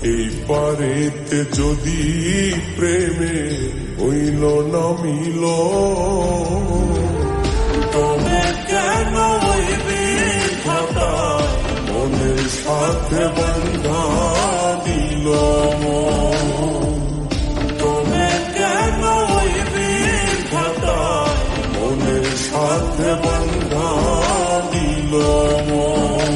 এই পারেতে যদি প্রেমে হইল না মিল, তবে কেন ওই বিধাতায় মনের সাথে বান্ধা দিল মন? তবে কেন ওই বিধাতায় মনের সাথে বান্ধা দিল মন?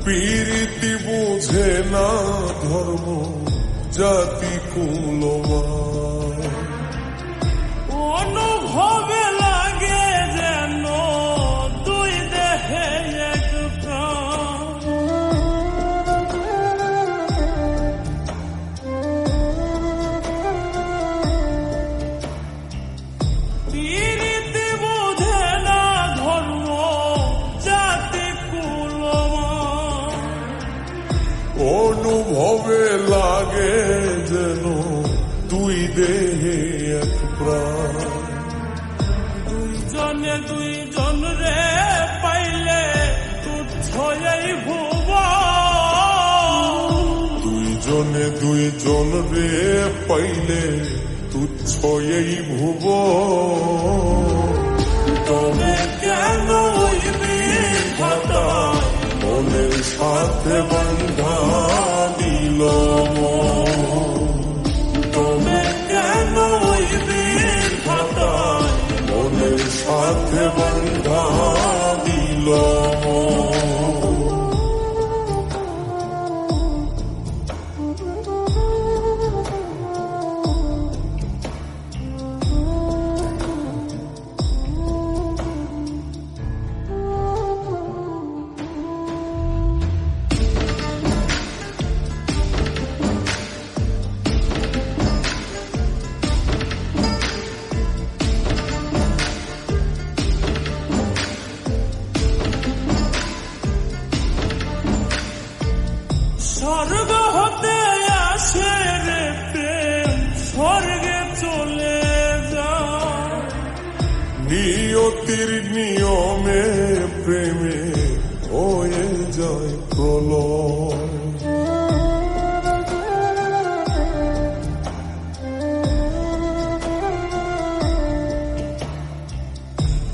পীরিতি বুঝে না ধর্ম জাতি কুলমান, অনুভবে লাগে যেন দুই দেহে এক প্রাণ। পীরিতি বুঝে না ধর্ম জাতি কুলমান, অনুভবে লাগে যেন দুই দেহে এক প্রাণ। দুইজনে দুইজন রে পাইলে তুচ্ছ এই ভুবন। দুইজনে দুইজন রে পাইলে তুচ্ছ এই ভুবন। তবে কেন ওই বিধাতায় মনের সাথে বান্ধা দিল মন? তবে কেন ওই বিধাতায় মনের সাথে বান্ধা দিল মন? স্বর্গ হতে আসে রে প্রেম, স্বর্গে চলে যায়। নিয়তির নিয়মে প্রেমে হয়ে যায় প্রলয়।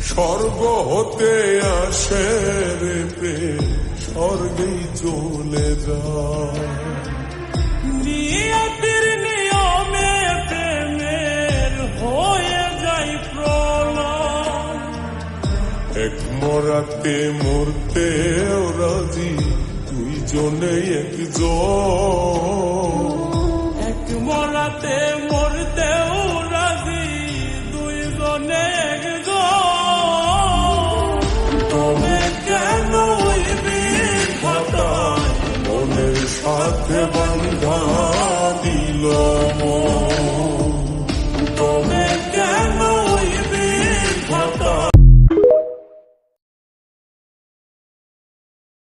স্বর্গ হতে আসে রে প্রেম, স্বর্গেই চলে যায়। নিয়তির নিয়মে প্রেমের হয়ে যায় প্রলয়। এক মরাতে মরতে রাজি দুইজনে একজন। এক মরাতে মরতেও রাজি দুইজনে একজন। তবে কেন ওই বিধাতায় মনের সাথে বান্ধা দিল মন?